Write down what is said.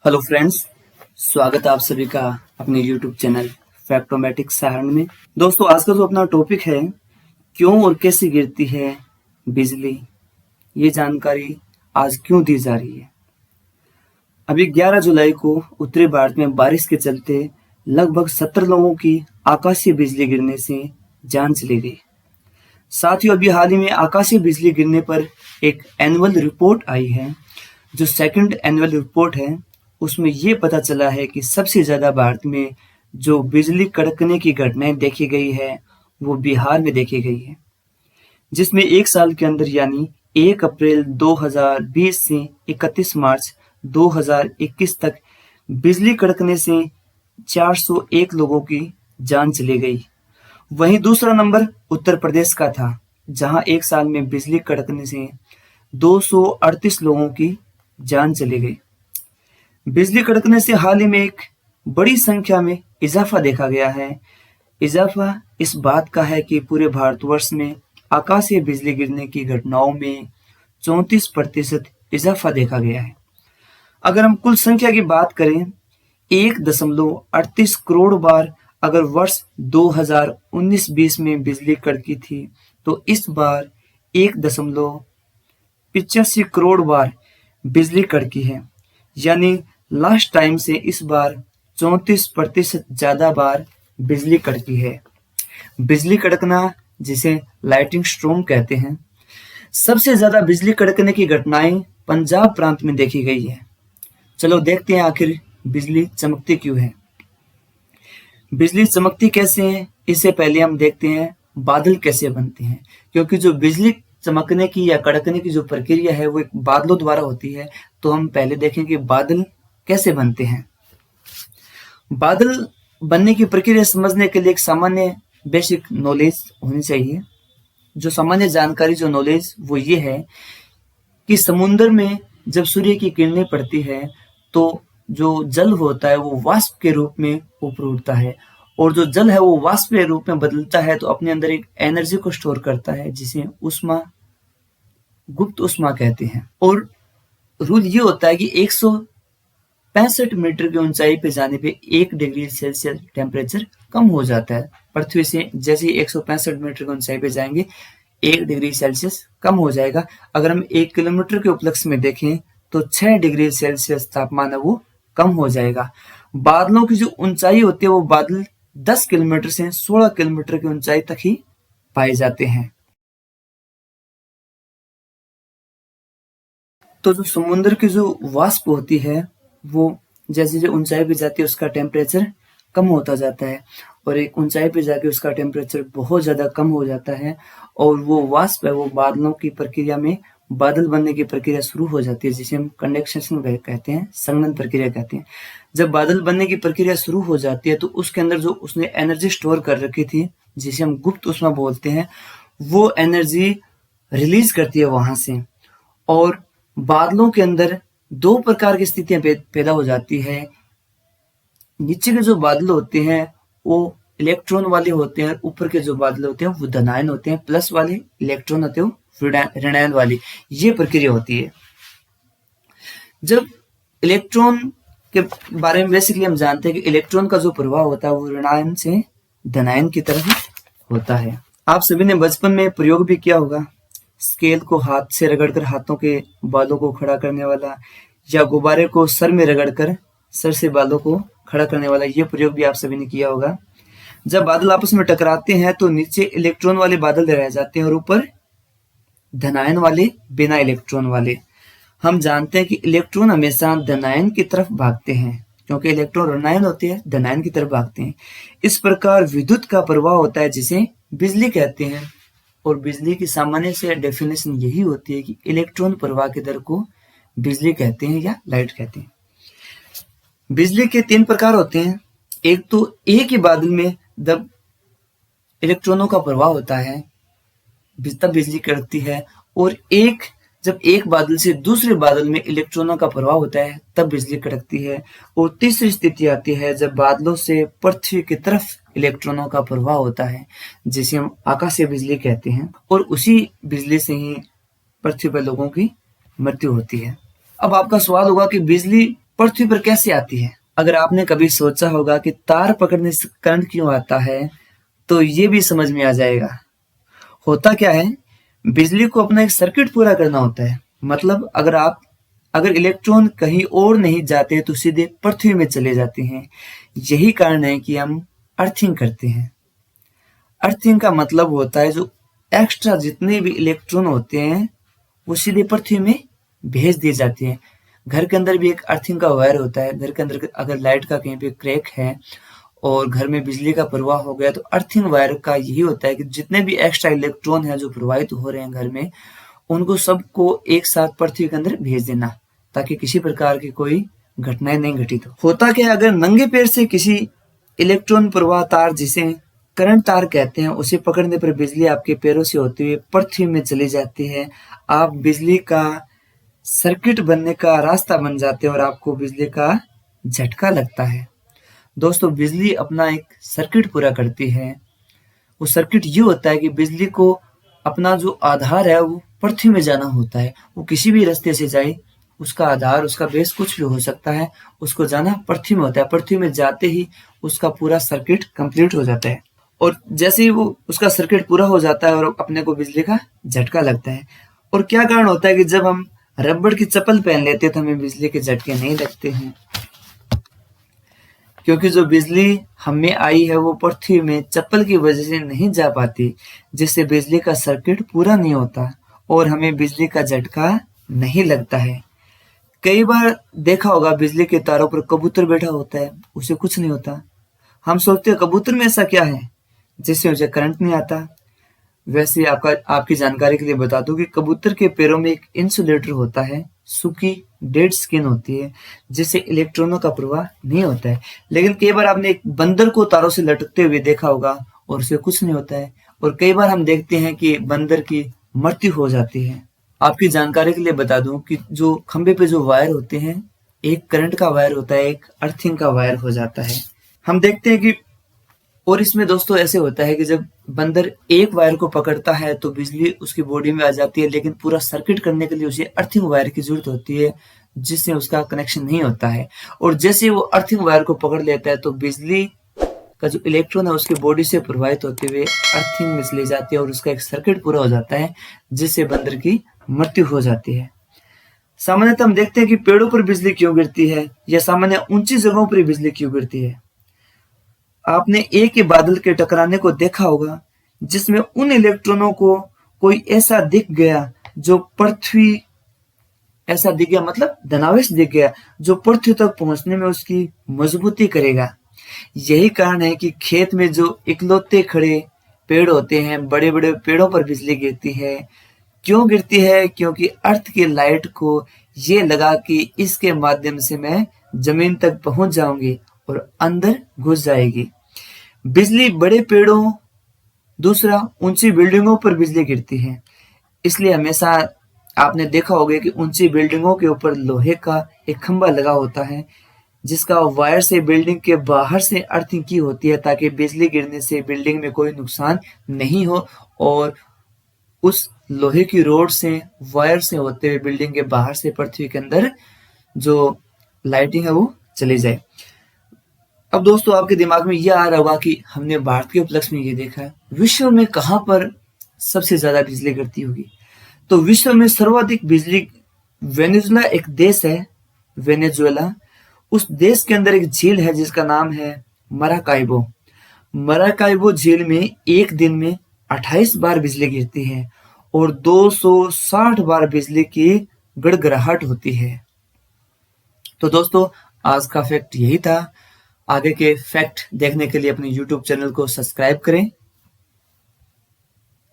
Hello friends, स्वागत है आप सभी का अपने YouTube चैनल फैक्टोमेटिक सहारण में। दोस्तों, आज का जो अपना टॉपिक है, क्यों और कैसे गिरती है बिजली, ये जानकारी आज क्यों दी जा रही है। अभी 11 जुलाई को उत्तरी भारत में बारिश के चलते लगभग 70 लोगों की आकाशीय बिजली गिरने से जान चली गई। साथ ही अभी हाल ही में आकाशीय बिजली गिरने पर एक एनुअल रिपोर्ट आई है, जो सेकंड एनुअल रिपोर्ट है। उसमें ये पता चला है कि सबसे ज़्यादा भारत में जो बिजली कड़कने की घटनाएं देखी गई है, वो बिहार में देखी गई है, जिसमें एक साल के अंदर यानी 1 अप्रैल 2020 से 31 मार्च 2021 तक बिजली कड़कने से 401 लोगों की जान चली गई। वहीं दूसरा नंबर उत्तर प्रदेश का था, जहां एक साल में बिजली कड़कने से 238 लोगों की जान चली गई। बिजली कड़कने से हाल ही में एक बड़ी संख्या में इजाफा देखा गया है। इजाफा इस बात का है कि पूरे भारतवर्ष में आकाशीय बिजली गिरने की घटनाओं में 34% इजाफा देखा गया है। अगर हम कुल संख्या की बात करें, 1.38 करोड़ बार अगर वर्ष 2019-20 में बिजली कड़की थी, तो इस बार 1.85 करोड़ बार बिजली कड़की है। यानी लास्ट टाइम से इस बार 34% ज्यादा बार बिजली कड़की है। बिजली कड़कना, जिसे लाइटिंग स्टॉर्म कहते हैं, सबसे ज्यादा बिजली कड़कने की घटनाएं पंजाब प्रांत में देखी गई है। चलो देखते हैं आखिर बिजली चमकती क्यों है। बिजली चमकती कैसे है, इससे पहले हम देखते हैं बादल कैसे बनते हैं, क्योंकि जो बिजली चमकने की या कड़कने की जो प्रक्रिया है वो एक बादलों द्वारा होती है। तो हम पहले देखें कि बादल कैसे बनते हैं। बादल बनने की प्रक्रिया समझने के लिए एक सामान्य बेसिक नॉलेज होनी चाहिए। जो सामान्य जानकारी, जो नॉलेज, वो ये है कि समुद्र में जब सूर्य की किरणें पड़ती है तो जो जल होता है वो वाष्प के रूप में ऊपर उठता है, और जो जल है वो वाष्प के रूप में बदलता है तो अपने अंदर एक एनर्जी को स्टोर करता है, जिसे उष्मा, गुप्त उष्मा कहते हैं। और रूल ये होता है कि 165 मीटर की ऊंचाई पे जाने पे 1 डिग्री सेल्सियस टेम्परेचर कम हो जाता है। पृथ्वी से जैसे ही 165 मीटर की ऊंचाई पे जाएंगे 1 डिग्री सेल्सियस कम हो जाएगा। अगर हम 1 किलोमीटर के उपलक्ष्य में देखें तो 6 डिग्री सेल्सियस तापमान है वो कम हो जाएगा। बादलों की जो ऊंचाई होती है वो बादल 10 किलोमीटर से 16 किलोमीटर की ऊंचाई तक ही पाए जाते हैं। तो जो समुद्र की जो वाष्प होती है वो जैसे जो ऊंचाई पे जाती है उसका टेम्परेचर कम होता जाता है, और एक ऊंचाई पे जाके उसका टेम्परेचर बहुत ज्यादा कम हो जाता है, और वो वाष्प है वो बादलों की प्रक्रिया में बादल बनने की प्रक्रिया शुरू हो जाती है, जिसे हम कंडेंसेशन कहते हैं, संघनन प्रक्रिया कहते हैं। जब बादल बनने की प्रक्रिया शुरू हो जाती है तो उसके अंदर जो उसने एनर्जी स्टोर कर रखी थी, जिसे हम गुप्त उष्मा बोलते हैं, वो एनर्जी रिलीज करती है वहां से, और बादलों के अंदर दो प्रकार की स्थितियां पैदा हो जाती है। नीचे के जो बादल होते हैं वो इलेक्ट्रॉन वाले होते हैं, ऊपर के जो बादल होते हैं वो धनायन होते हैं, प्लस वाले इलेक्ट्रॉन होते हैं ऋणायन वाली। ये प्रक्रिया होती है। जब इलेक्ट्रॉन के बारे में बेसिकली हम जानते हैं कि इलेक्ट्रॉन का जो प्रवाह होता है वो ऋणायन से धनायन की तरफ होता है। आप सभी ने बचपन में प्रयोग भी किया होगा, स्केल को हाथ से रगड़कर हाथों के बालों को खड़ा करने वाला, या गुब्बारे को सर में रगड़कर सर से बालों को खड़ा करने वाला। ये प्रयोग भी आप सभी ने किया होगा। जब बादल आपस में टकराते हैं तो नीचे इलेक्ट्रॉन वाले बादल रह जाते हैं और ऊपर धनायन वाले, बिना इलेक्ट्रॉन वाले। हम जानते हैं कि इलेक्ट्रॉन हमेशा धनायन की तरफ भागते हैं, क्योंकि इलेक्ट्रॉन ऋणायन होते हैं, धनायन की तरफ भागते हैं। इस प्रकार विद्युत का प्रवाह होता है, जिसे बिजली कहते हैं। और बिजली की सामान्य से डेफिनेशन यही होती है कि इलेक्ट्रॉन प्रवाह के दर को बिजली कहते हैं या लाइट कहते हैं। बिजली के 3 प्रकार होते हैं। एक तो एक ही बादल में जब इलेक्ट्रॉनों का प्रवाह होता है तब बिजली कड़कती है, और एक जब एक बादल से दूसरे बादल में इलेक्ट्रॉनों का प्रवाह होता है तब बिजली कड़कती है। और तीसरी स्थिति आती है जब बादलों से पृथ्वी की तरफ इलेक्ट्रॉनों का प्रवाह होता है, जिसे हम आकाशीय बिजली कहते हैं, और उसी बिजली से ही पृथ्वी पर लोगों की मृत्यु होती है। अब आपका सवाल होगा कि बिजली पृथ्वी पर कैसे आती है? अगर आपने कभी सोचा होगा कि तार पकड़ने से करंट क्यों आता है, तो ये भी समझ में आ जाएगा। होता क्या है, बिजली को अपना एक सर्किट पूरा करना होता है। मतलब अगर इलेक्ट्रॉन कहीं और नहीं जाते तो सीधे पृथ्वी में चले जाते हैं। यही कारण है कि हम अर्थिंग करते हैं। अर्थिंग का मतलब होता है जो एक्स्ट्रा जितने भी इलेक्ट्रॉन होते हैं वो सीधे पृथ्वी में भेज दिए जाते हैं। घर के अंदर भी एक अर्थिंग का वायर होता है। घर के अंदर अगर लाइट का कहीं पे क्रैक है और घर में बिजली का प्रवाह हो गया तो अर्थिंग वायर का यही होता है कि जितने भी एक्स्ट्रा इलेक्ट्रॉन है जो प्रवाहित हो रहे हैं घर में, उनको सबको एक साथ पृथ्वी के अंदर भेज देना, ताकि किसी प्रकार की कोई घटनाएं नहीं घटित हो। होता क्या है, अगर नंगे पैर से किसी इलेक्ट्रॉन प्रवाह तार, जिसे करंट तार कहते हैं, उसे पकड़ने पर बिजली आपके पैरों से होते हुए पृथ्वी में चली जाती है। आप बिजली का सर्किट बनने का रास्ता बन जाते हैं और आपको बिजली का झटका लगता है। दोस्तों, बिजली अपना एक सर्किट पूरा करती है। वो सर्किट ये होता है कि बिजली को अपना जो आधार है वो पृथ्वी में जाना होता है। वो किसी भी रास्ते से जाए, उसका आधार, उसका बेस कुछ भी हो सकता है, उसको जाना पृथ्वी में होता है। पृथ्वी में जाते ही उसका पूरा सर्किट कंप्लीट हो जाता है और जैसे ही वो उसका सर्किट पूरा हो जाता है और अपने को बिजली का झटका लगता है। और क्या कारण होता है कि जब हम रबड़ की चप्पल पहन लेते हैं तो हमें बिजली के झटके नहीं लगते हैं, क्योंकि जो बिजली हमें आई है वो पृथ्वी में चप्पल की वजह से नहीं जा पाती, जिससे बिजली का सर्किट पूरा नहीं होता और हमें बिजली का झटका नहीं लगता है। कई बार देखा होगा बिजली के तारों पर कबूतर बैठा होता है, उसे कुछ नहीं होता। हम सोचते हैं कबूतर में ऐसा क्या है जिससे उसे करंट नहीं आता। वैसे आपकी जानकारी के लिए बता दूं कि कबूतर के पैरों में एक इंसुलेटर होता है, सूखी डेड स्किन होती है, जिससे इलेक्ट्रॉनों का प्रवाह नहीं होता है। लेकिन कई बार आपने एक बंदर को तारों से लटकते हुए देखा होगा और उसे कुछ नहीं होता है। और कई बार हम देखते हैं कि बंदर की मृत्यु हो जाती है। आपकी जानकारी के लिए बता दूं कि जो खंबे पे जो वायर होते हैं, एक करंट का वायर होता है, एक अर्थिंग का वायर हो जाता है। हम देखते हैं कि और इसमें दोस्तों ऐसे होता है कि जब बंदर एक वायर को पकड़ता है तो बिजली उसकी बॉडी में आ जाती है, लेकिन पूरा सर्किट करने के लिए उसे अर्थिंग वायर की जरूरत होती है, जिससे उसका कनेक्शन नहीं होता है। और जैसे वो अर्थिंग वायर को पकड़ लेता है तो बिजली का जो इलेक्ट्रॉन है उसकी बॉडी से प्रवाहित होते हुए अर्थिंग में चली जाती है और उसका एक सर्किट पूरा हो जाता है, जिससे बंदर की मृत्यु हो जाती है। सामान्यतः हम देखते हैं कि पेड़ों पर बिजली क्यों गिरती है या सामान्य ऊंची जगहों पर बिजली क्यों गिरती है। आपने एक ही बादल के टकराने को देखा होगा जिसमें उन इलेक्ट्रॉनों को कोई ऐसा दिख गया जो पृथ्वी ऐसा दिख गया, मतलब धनावेश दिख गया जो पृथ्वी तक पहुंचने में उसकी मजबूती करेगा। यही कारण है कि खेत में जो इकलौते खड़े पेड़ होते हैं, बड़े बड़े पेड़ों पर बिजली गिरती है। क्यों गिरती है? क्योंकि अर्थ की लाइट को ये लगा कि इसके माध्यम से मैं जमीन तक पहुंच जाऊंगी और अंदर घुस जाएगी। बिजली बड़े पेड़ों, दूसरा ऊंची बिल्डिंगों पर बिजली गिरती है। इसलिए हमेशा आपने देखा होगा कि ऊंची बिल्डिंगों के ऊपर लोहे का एक खंभा लगा होता है, जिसका वायर से बिल्डिंग के बाहर से अर्थिंग की होती है, ताकि बिजली गिरने से बिल्डिंग में कोई नुकसान नहीं हो और उस लोहे की रोड से, वायर से होते हुए बिल्डिंग के बाहर से पृथ्वी के अंदर जो लाइटिंग है वो चली जाए। अब दोस्तों, आपके दिमाग में यह आ रहा होगा कि हमने भारत के उपलक्ष्य में ये देखा है, विश्व में कहां पर सबसे ज्यादा बिजली गिरती होगी। तो विश्व में सर्वाधिक बिजली वेनेजुएला एक देश है, वेनेजुएला। उस देश के अंदर एक झील है जिसका नाम है मराकाइबो। मराकाइबो झील में एक दिन में 28 बार बिजली गिरती है और 260 बार बिजली की गड़गड़ाहट होती है। तो दोस्तों, आज का फैक्ट यही था। आगे के फैक्ट देखने के लिए अपने YouTube चैनल को सब्सक्राइब करें